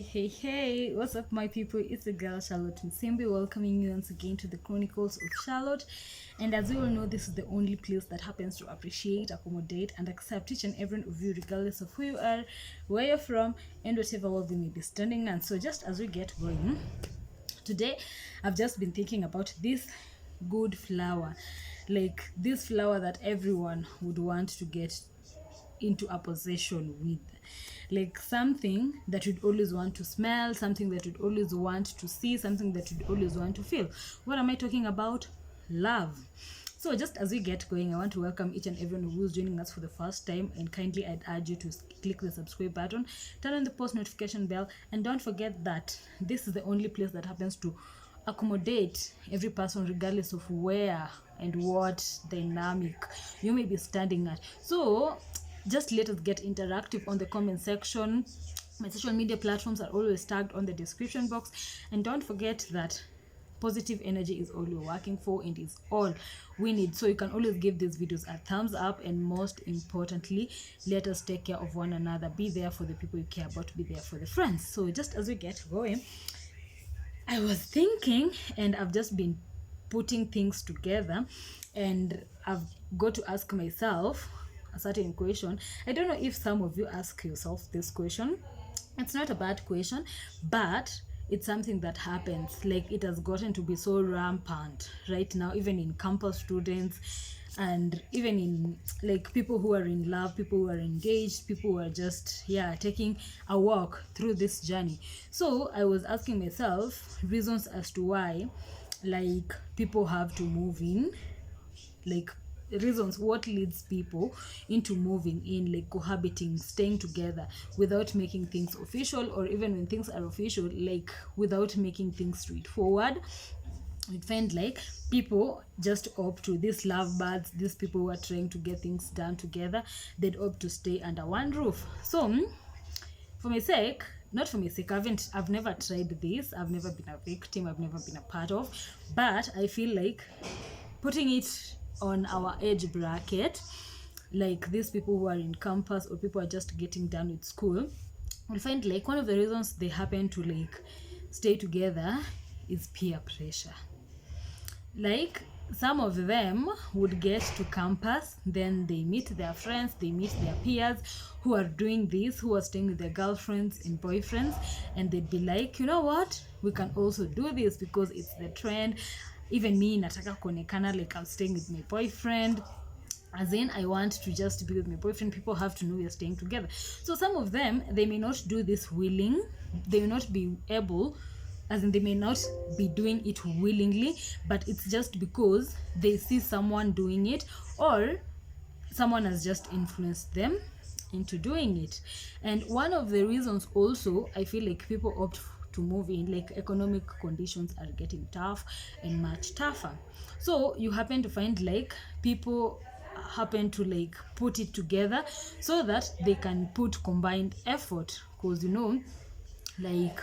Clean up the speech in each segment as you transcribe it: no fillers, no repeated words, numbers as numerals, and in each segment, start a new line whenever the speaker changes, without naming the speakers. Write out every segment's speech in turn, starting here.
Hey, what's up, my people? It's the girl Charlotte Musimbi, welcoming you once again to the Chronicles of Charlotte. And as you all know, this is the only place that happens to appreciate, accommodate, and accept each and every one of you, regardless of who you are, where you're from, and whatever world you may be standing in. So, just as we get going, today I've just been thinking about this good flower, like this flower that everyone would want to get into a possession with, like something that you'd always want to smell, something that you'd always want to see, something that you'd always want to feel. What am I talking about? Love. So just as we get going, I want to welcome each and everyone who's joining us for the first time, and kindly I'd urge you to click the subscribe button, turn on the post notification bell, and don't forget that this is the only place that happens to accommodate every person, regardless of where and what dynamic you may be standing at. So just let us get interactive on the comment section. My social media platforms are always tagged on the description box, and don't forget that positive energy is all you're working for and is all we need. So you can always give these videos a thumbs up, and most importantly, let us take care of one another. Be there for the people you care about, be there for the friends. So just as we get going, I was thinking, and I've just been putting things together, and I've got to ask myself a certain question. I don't know if some of you ask yourself this question. It's not a bad question, but it's something that happens. Like, it has gotten to be so rampant right now, even in campus students, and even in like people who are in love, people who are engaged, people who are just taking a walk through this journey. So I was asking myself reasons as to why, like, people have to move in, like reasons what leads people into moving in, like cohabiting, staying together without making things official, or even when things are official, like without making things straightforward. We find like people just opt to these lovebirds, these people who are trying to get things done together, they'd opt to stay under one roof. So for my sake, not for my sake, I've never tried this, I've never been a victim, I've never been a part of, but I feel like putting it on our age bracket, like these people who are in campus or people who are just getting done with school, we'll find like one of the reasons they happen to like stay together is peer pressure. Like, some of them would get to campus, then they meet their friends, they meet their peers who are doing this, who are staying with their girlfriends and boyfriends, and they'd be like, you know what, we can also do this because it's the trend. Even me, nataka kuonekana like I'm staying with my boyfriend, as in I want to just be with my boyfriend, people have to know we're staying together. So some of them, they may not do this willing, they may not be able, as in they may not be doing it willingly, but it's just because they see someone doing it, or someone has just influenced them into doing it. And one of the reasons also, I feel like people opt to move in, like economic conditions are getting tough and much tougher. So you happen to find like people happen to like put it together so that they can put combined effort, because you know, like,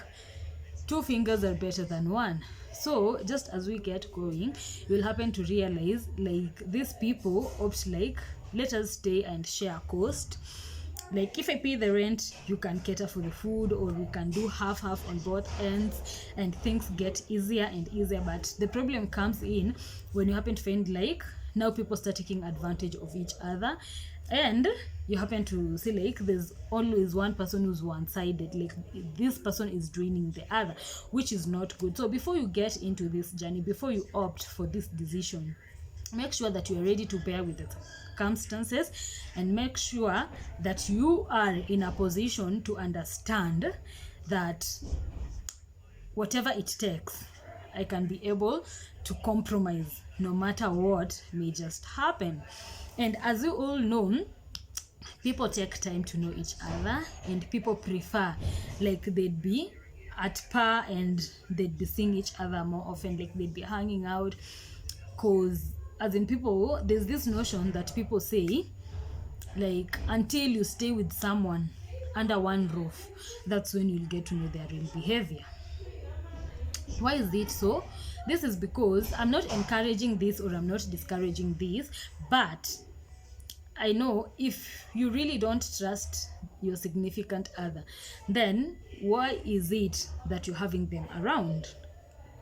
two fingers are better than one. So just as we get going, you'll happen to realize like these people opt like, let us stay and share cost. Like, if I pay the rent, you can cater for the food, or we can do half on both ends, and things get easier and easier. But the problem comes in when you happen to find like now people start taking advantage of each other, and you happen to see like there's always one person who's one-sided, like this person is draining the other, which is not good. So before you get into this journey, before you opt for this decision, make sure that you are ready to bear with the circumstances, and make sure that you are in a position to understand that whatever it takes, I can be able to compromise no matter what may just happen. And as you all know, people take time to know each other, and people prefer like they'd be at par and they'd be seeing each other more often, like they'd be hanging out, because as in people, there's this notion that people say like, until you stay with someone under one roof, that's when you'll get to know their real behavior. Why is it so? This is because I'm not encouraging this, or I'm not discouraging this, but I know if you really don't trust your significant other, then why is it that you're having them around?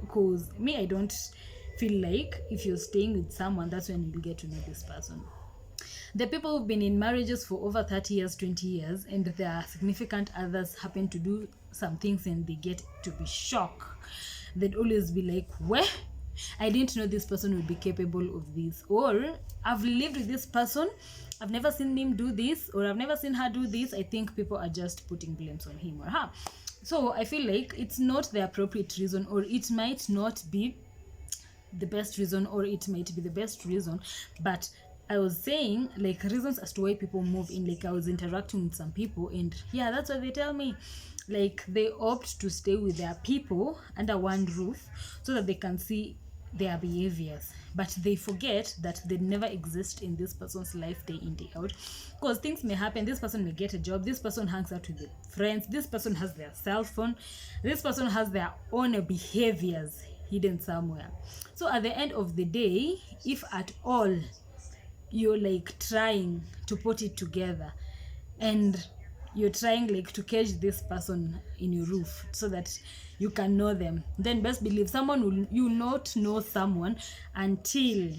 Because me, I don't feel like if you're staying with someone, that's when you'll get to know this person. The people who've been in marriages for over 30 years, 20 years, and their significant others happen to do some things and they get to be shocked. They'd always be like, where? I didn't know this person would be capable of this. Or, I've lived with this person, I've never seen him do this, or I've never seen her do this. I think people are just putting blames on him or her. So I feel like it's not the appropriate reason, or it might not be the best reason, or it might be the best reason, but I was saying like reasons as to why people move in. Like I was interacting with some people, and yeah, that's what they tell me. Like they opt to stay with their people under one roof so that they can see their behaviors, but they forget that they never exist in this person's life day in, day out, because things may happen. This person may get a job, this person hangs out with their friends, this person has their cell phone, this person has their own behaviors hidden somewhere. So at the end of the day, if at all you're like trying to put it together and you're trying like to catch this person in your roof so that you can know them, then best believe someone will you not know someone until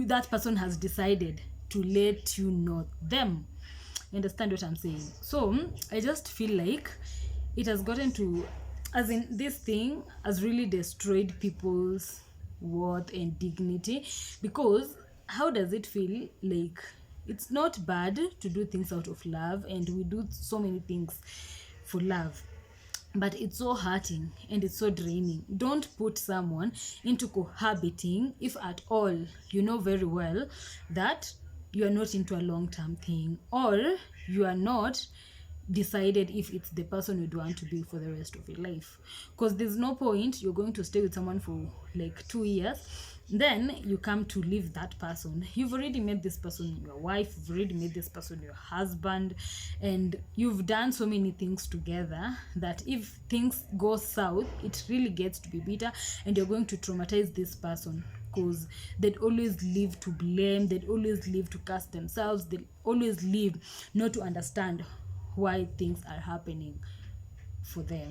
that person has decided to let you know them. You understand what I'm saying? So I just feel like it has gotten to, as in this thing has really destroyed people's worth and dignity, because how does it feel? Like it's not bad to do things out of love, and we do so many things for love, but it's so hurting and it's so draining. Don't put someone into cohabiting if at all you know very well that you are not into a long-term thing, or you are not decided if it's the person you'd want to be for the rest of your life. Because there's no point you're going to stay with someone for like 2 years, then you come to leave that person. You've already made this person your wife, you've already made this person your husband, and you've done so many things together that if things go south, it really gets to be bitter, and you're going to traumatize this person, because they'd always live to blame, they'd always live to cast themselves, they'd always live not to understand why things are happening for them.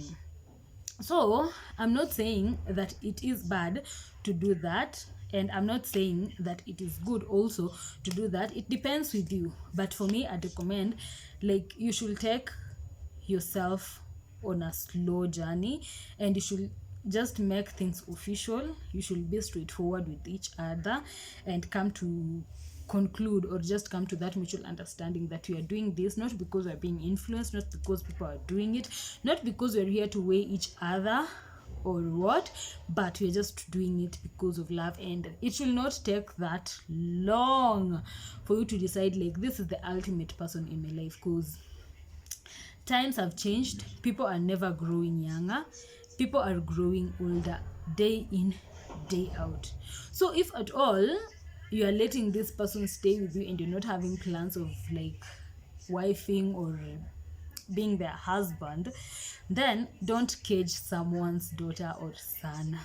So I'm not saying that it is bad to do that, and I'm not saying that it is good also to do that. It depends with you, but for me, I'd recommend like you should take yourself on a slow journey, and you should just make things official. You should be straightforward with each other and come to conclude, or just come to that mutual understanding that we are doing this not because we're being influenced, not because people are doing it, not because we're here to weigh each other or what, but we're just doing it because of love. And it should not take that long for you to decide like this is the ultimate person in my life, because times have changed. People are never growing younger, people are growing older day in, day out. So if at all you are letting this person stay with you and you're not having plans of like wifing or being their husband, then don't cage someone's daughter or son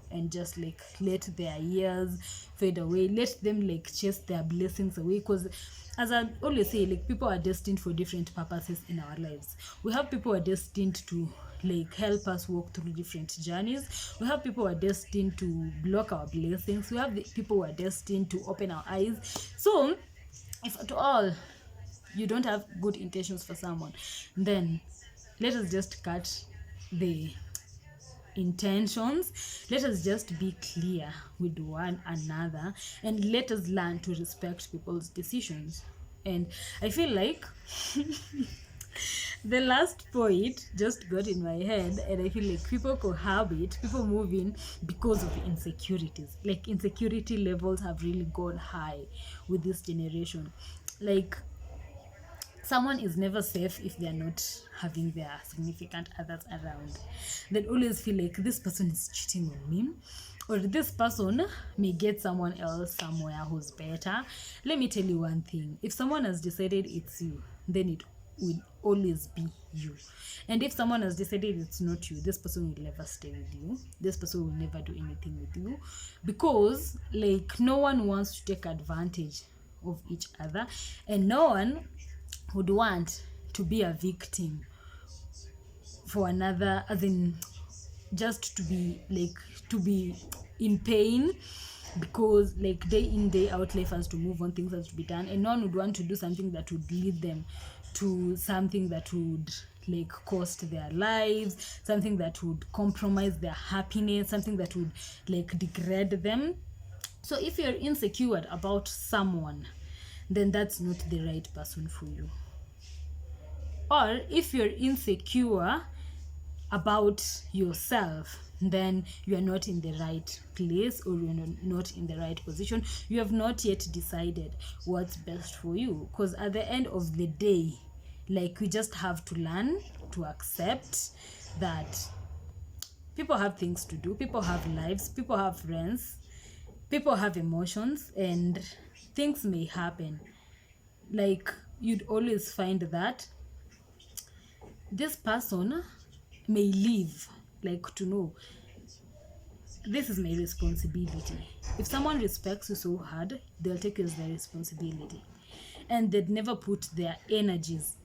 and just like let their years fade away, let them like chase their blessings away. Because as I always say, like people are destined for different purposes in our lives. We have people who are destined to like help us walk through different journeys. We have people who are destined to block our blessings. We have the people who are destined to open our eyes. So if at all you don't have good intentions for someone, then let us just cut the intentions. Let us just be clear with one another, and let us learn to respect people's decisions. And I feel like the last point just got in my head, and I feel like people cohabit, people move in because of insecurities. Like insecurity levels have really gone high with this generation. Like someone is never safe if they're not having their significant others around. They'd always feel like this person is cheating on me, or this person may get someone else somewhere who's better. Let me tell you one thing. If someone has decided it's you, then it will always be you. And if someone has decided it's not you, this person will never stay with you. This person will never do anything with you, because like no one wants to take advantage of each other, and no one would want to be a victim for another, as in just to be in pain, because like day in day out life has to move on, things has to be done, and no one would want to do something that would lead them to something that would like cost their lives, something that would compromise their happiness, something that would like degrade them. So if you're insecure about someone, then that's not the right person for you. Or if you're insecure about yourself, then you are not in the right place, or you're not in the right position. You have not yet decided what's best for you, because at the end of the day, like, we just have to learn to accept that people have things to do, people have lives, people have friends, people have emotions, and things may happen. Like, you'd always find that this person may leave, like, to know this is my responsibility. If someone respects you so hard, they'll take you as their responsibility, and they'd never put their energies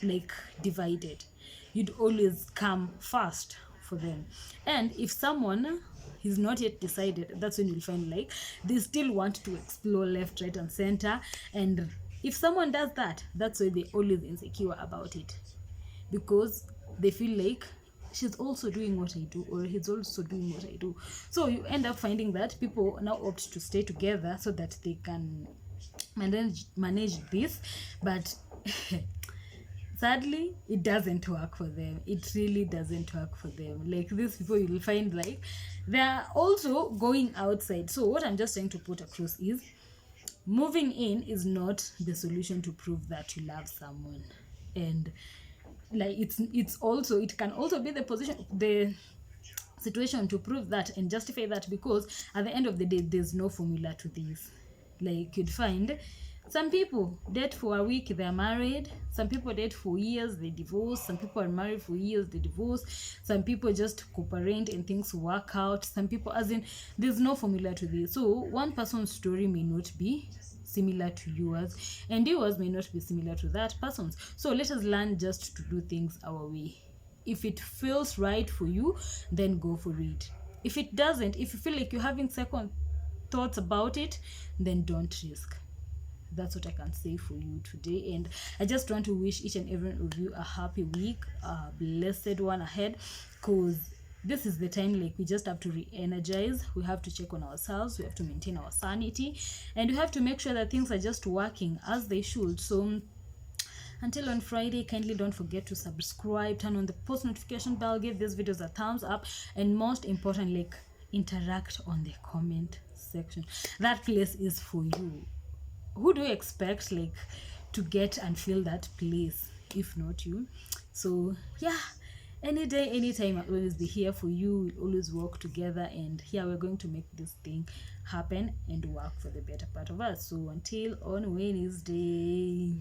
like divided. You'd always come first for them. And if someone is not yet decided, that's when you'll find like they still want to explore left, right, and center. And if someone does that, that's why they're always insecure about it, because they feel like she's also doing what I do, or he's also doing what I do. So you end up finding that people now opt to stay together so that they can manage this, but sadly it doesn't work for them. It really doesn't work for them. Like, these people, you'll find like they're also going outside. So what I'm just trying to put across is, moving in is not the solution to prove that you love someone. And like, it can also be the situation to prove that and justify that, because at the end of the day, there's no formula to this. Like, you'd find some people date for a week, they're married. Some people date for years, they divorce. Some people are married for years, they divorce. Some people just cooperate and things work out. Some people, as in, there's no formula to this. So one person's story may not be similar to yours, and yours may not be similar to that person's. So let us learn just to do things our way. If it feels right for you, then go for it. If it doesn't, if you feel like you're having second thoughts about it, then don't risk. That's what I can say for you today. And I just want to wish each and every one of you a happy week, a blessed one ahead, because this is the time, like, we just have to re-energize. We have to check on ourselves, we have to maintain our sanity, and we have to make sure that things are just working as they should. So until on Friday, kindly don't forget to subscribe, turn on the post notification bell, give these videos a thumbs up, and most importantly, like, interact on the comment section. That place is for you. Who do you expect like to get and fill that place if not you? So yeah, any day, anytime, I'll always be here for you. We'll always work together, and here we're going to make this thing happen and work for the better part of us. So until on Wednesday.